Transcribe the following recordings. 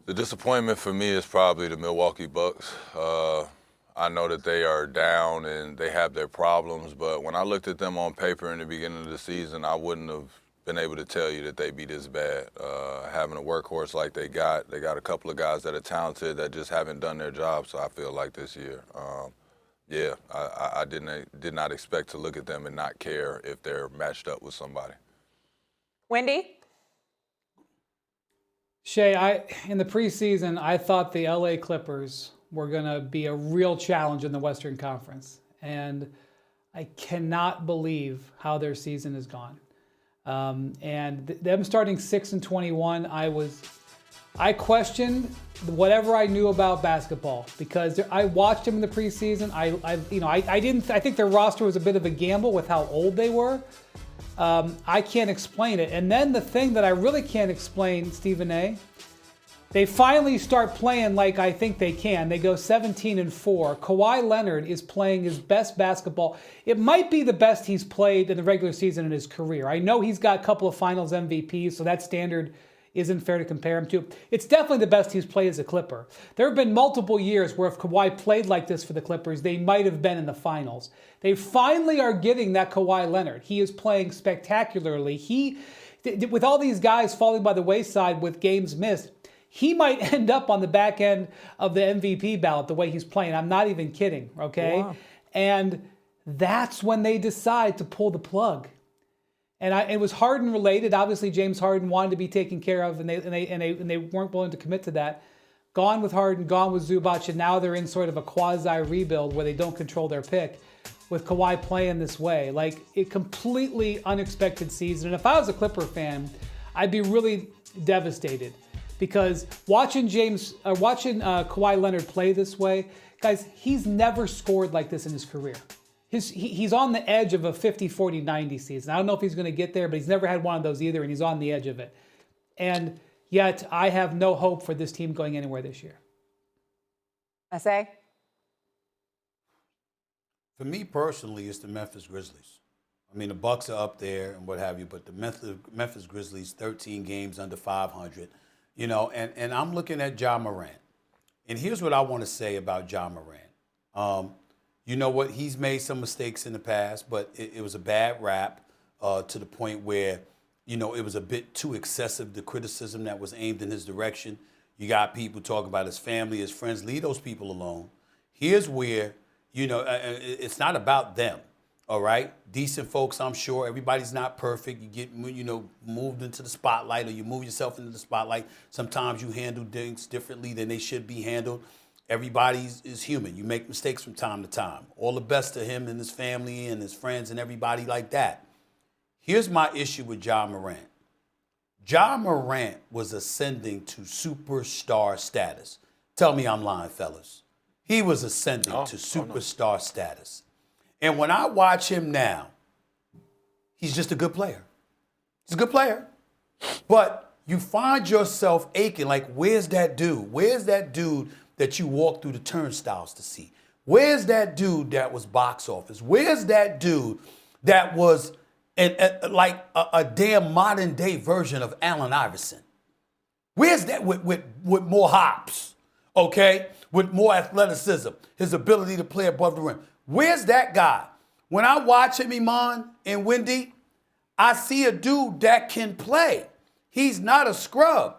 The disappointment for me is probably the Milwaukee Bucks. I know that they are down and they have their problems, but when I looked at them on paper in the beginning of the season, I wouldn't have been able to tell you that they'd be this bad. Having a workhorse like they got a couple of guys that are talented that just haven't done their job, so I feel like this year. I did not expect to look at them and not care if they're matched up with somebody. Wendy? Shae, in the preseason, I thought the LA Clippers were going to be a real challenge in the Western Conference. And I cannot believe how their season has gone. And them starting 6-21, I questioned whatever I knew about basketball because I watched them in the preseason. I think their roster was a bit of a gamble with how old they were. I can't explain it. And then the thing that I really can't explain, Stephen A., they finally start playing like I think they can. They go 17-4. Kawhi Leonard is playing his best basketball. It might be the best he's played in the regular season in his career. I know he's got a couple of finals MVPs, so that standard isn't fair to compare him to. It's definitely the best he's played as a Clipper. There have been multiple years where if Kawhi played like this for the Clippers, they might have been in the finals. They finally are getting that Kawhi Leonard. He is playing spectacularly. With all these guys falling by the wayside with games missed, he might end up on the back end of the MVP ballot the way he's playing. I'm not even kidding, okay? Wow. And that's when they decide to pull the plug. And it was Harden related. Obviously, James Harden wanted to be taken care of, and they weren't willing to commit to that. Gone with Harden, gone with Zubac, and now they're in sort of a quasi-rebuild where they don't control their pick with Kawhi playing this way. Like, a completely unexpected season. And if I was a Clipper fan, I'd be really devastated because watching Kawhi Leonard play this way, guys, he's never scored like this in his career. He's on the edge of a 50, 40, 90 season. I don't know if he's going to get there, but he's never had one of those either, and he's on the edge of it. And yet, I have no hope for this team going anywhere this year. I say? For me personally, it's the Memphis Grizzlies. I mean, the Bucks are up there and what have you, but the Memphis Grizzlies, 13 games under 500. You know, and I'm looking at Ja Morant. And here's what I want to say about Ja Morant. You know what? He's made some mistakes in the past, but it was a bad rap to the point where, you know, it was a bit too excessive, the criticism that was aimed in his direction. You got people talking about his family, his friends. Leave those people alone. Here's where, you know, it's not about them, all right? Decent folks, I'm sure. Everybody's not perfect. You get, you know, moved into the spotlight or you move yourself into the spotlight. Sometimes you handle things differently than they should be handled. Everybody is human. You make mistakes from time to time. All the best to him and his family and his friends and everybody like that. Here's my issue with Ja Morant. Ja Morant was ascending to superstar status. Tell me I'm lying, fellas. He was ascending to superstar status. And when I watch him now, he's just a good player. He's a good player. But you find yourself aching, like, where's that dude? Where's that dude that you walk through the turnstiles to see? Where's that dude that was box office? Where's that dude that was like a damn modern day version of Allen Iverson? Where's that with more hops, okay? With more athleticism, his ability to play above the rim. Where's that guy? When I watch him, Iman and Wendy, I see a dude that can play. He's not a scrub.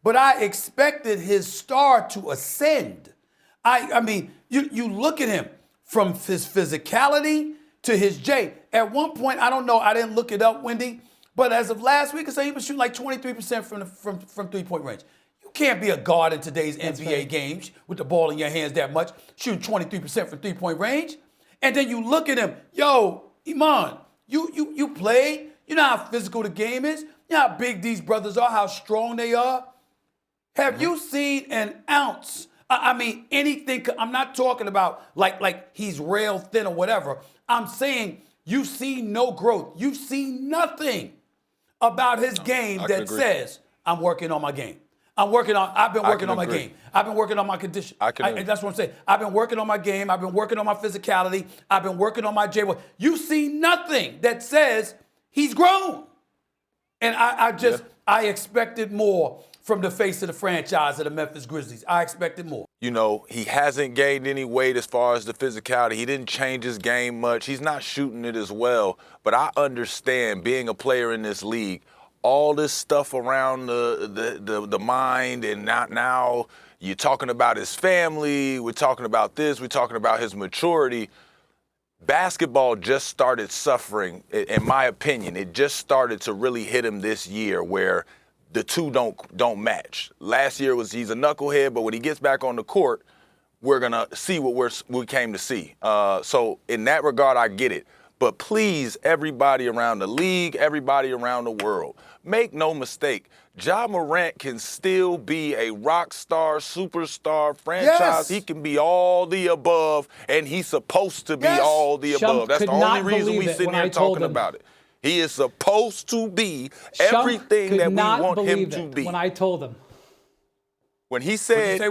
But I expected his star to ascend. I mean, you look at him from his physicality to his J. At one point, I don't know, I didn't look it up, Wendy, but as of last week, I say he was shooting like 23% from three-point range. You can't be a guard in today's NBA games with the ball in your hands that much, shooting 23% from three-point range. And then you look at him, yo, Iman, you played. You know how physical the game is. You know how big these brothers are, how strong they are. Have you seen an ounce? I mean, anything. I'm not talking about like he's rail thin or whatever. I'm saying you've seen no growth. You've seen nothing about his game that says, I'm working on my game. I've been working on my game. I've been working on my condition. That's what I'm saying. I've been working on my game. I've been working on my physicality. I've been working on my J. You see nothing that says he's grown. And I expected more from the face of the franchise of the Memphis Grizzlies. I expected more. You know, he hasn't gained any weight as far as the physicality. He didn't change his game much. He's not shooting it as well. But I understand being a player in this league, all this stuff around the mind, and now you're talking about his family, we're talking about this, we're talking about his maturity. Basketball just started suffering, in my opinion. It just started to really hit him this year where the two don't match. Last year he's a knucklehead, but when he gets back on the court, we're gonna see what we came to see. So in that regard, I get it. But please, everybody around the league, everybody around the world, make no mistake, Ja Morant can still be a rock star, superstar, franchise. Yes. He can be all the above, and he's supposed to be all the above. That's the only reason we sitting here talking about it. He is supposed to be everything that we want him to be. When I told him. When he said,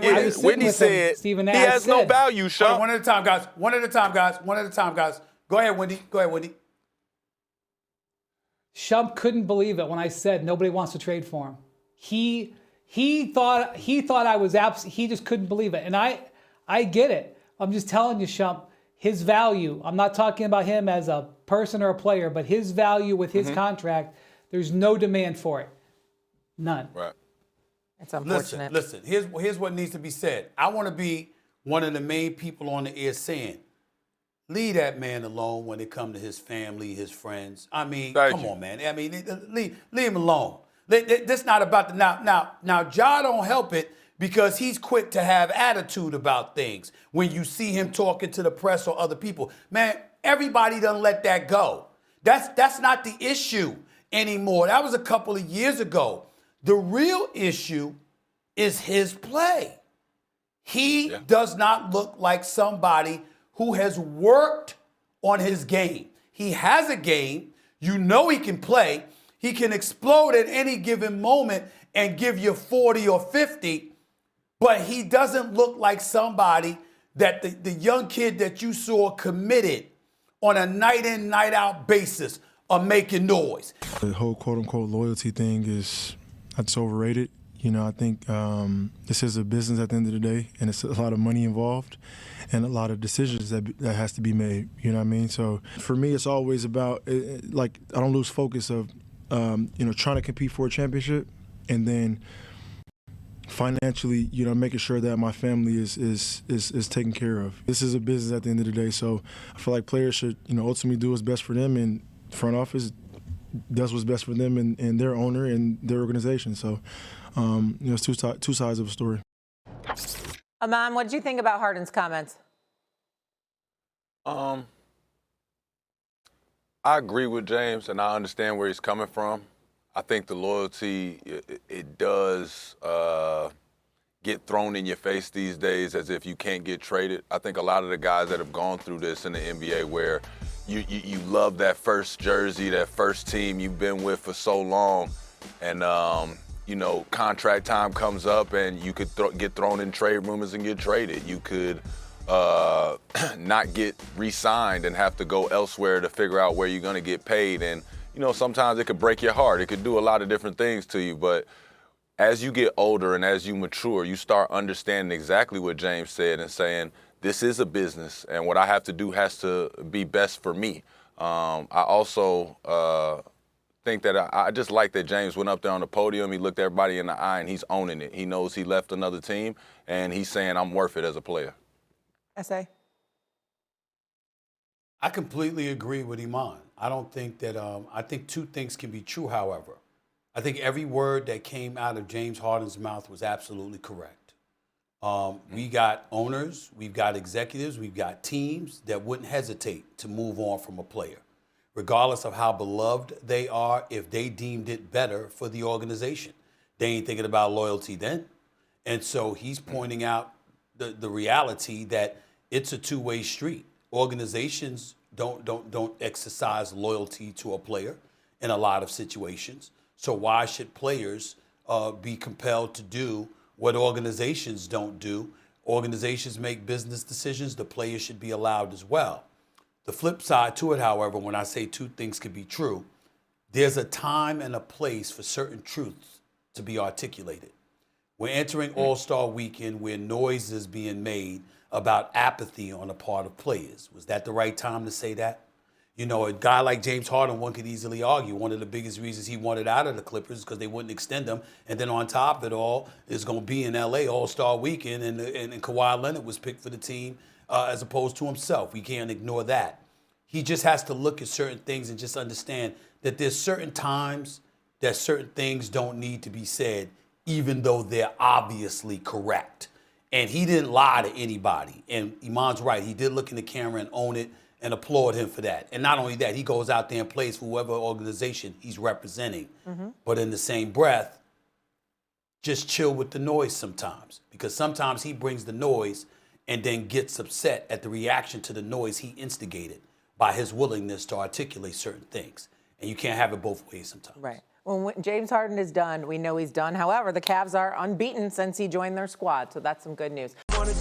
Stephen A. he has no value, Shump. One at a time, guys. One at a time, guys. Go ahead, Wendy. Shump couldn't believe it when I said nobody wants to trade for him. He thought I was he just couldn't believe it. And I get it. I'm just telling you, Shump, his value, I'm not talking about him as a person or a player, but his value with his contract, there's no demand for it. None. Right. It's unfortunate. Listen. Here's what needs to be said. I want to be one of the main people on the air saying, leave that man alone when it comes to his family, his friends. I mean, come on, man. I mean, leave him alone. That's not about the now. Ja don't help it because he's quick to have attitude about things. When you see him talking to the press or other people, man, everybody doesn't let that go. That's not the issue anymore. That was a couple of years ago. The real issue is his play. He does not look like somebody who has worked on his game. He has a game. You know he can play. He can explode at any given moment and give you 40 or 50, but he doesn't look like somebody that the young kid that you saw committed on a night in, night out basis are making noise. The whole quote-unquote loyalty thing that's overrated. You know, I think this is a business at the end of the day, and it's a lot of money involved and a lot of decisions that has to be made, you know what I mean? So for me, it's always about, I don't lose focus of, trying to compete for a championship and then financially, making sure that my family is taken care of. This is a business at the end of the day, so I feel like players should, ultimately do what's best for them, and front office does what's best for them and their owner and their organization. So, it's two sides of a story. Iman, what did you think about Harden's comments? I agree with James, and I understand where he's coming from. I think the loyalty, it does get thrown in your face these days as if you can't get traded. I think a lot of the guys that have gone through this in the NBA where you love that first jersey, that first team you've been with for so long, and contract time comes up and you could get thrown in trade rumors and get traded. You could not get re-signed and have to go elsewhere to figure out where you're going to get paid. And, sometimes it could break your heart. It could do a lot of different things to you. But as you get older and as you mature, you start understanding exactly what James said and saying, this is a business, and what I have to do has to be best for me. I also think that I just like that James went up there on the podium. He looked everybody in the eye, and he's owning it. He knows he left another team, and he's saying, I'm worth it as a player. SA? I completely agree with Iman. I don't think that, I think two things can be true, however. I think every word that came out of James Harden's mouth was absolutely correct. We got owners, we've got executives, we've got teams that wouldn't hesitate to move on from a player, regardless of how beloved they are, if they deemed it better for the organization. They ain't thinking about loyalty then. And so he's pointing out the reality that it's a two-way street. Organizations don't exercise loyalty to a player in a lot of situations. So why should players be compelled to do what organizations don't do? Organizations make business decisions. The players should be allowed as well. The flip side to it, however, when I say two things can be true, there's a time and a place for certain truths to be articulated. We're entering All-Star Weekend where noise is being made about apathy on the part of players. Was that the right time to say that? You know, a guy like James Harden, one could easily argue one of the biggest reasons he wanted out of the Clippers is because they wouldn't extend him. And then on top of it all, it's going to be in L.A. All-Star Weekend, and Kawhi Leonard was picked for the team as opposed to himself. We can't ignore that. He just has to look at certain things and just understand that there's certain times that certain things don't need to be said, even though they're obviously correct. And he didn't lie to anybody. And Iman's right. He did look in the camera and own it and applaud him for that. And not only that, he goes out there and plays for whoever organization he's representing. But in the same breath, just chill with the noise sometimes. Because sometimes he brings the noise and then gets upset at the reaction to the noise he instigated by his willingness to articulate certain things. And you can't have it both ways sometimes. Right. When James Harden is done, we know he's done. However, the Cavs are unbeaten since he joined their squad, so that's some good news. NBA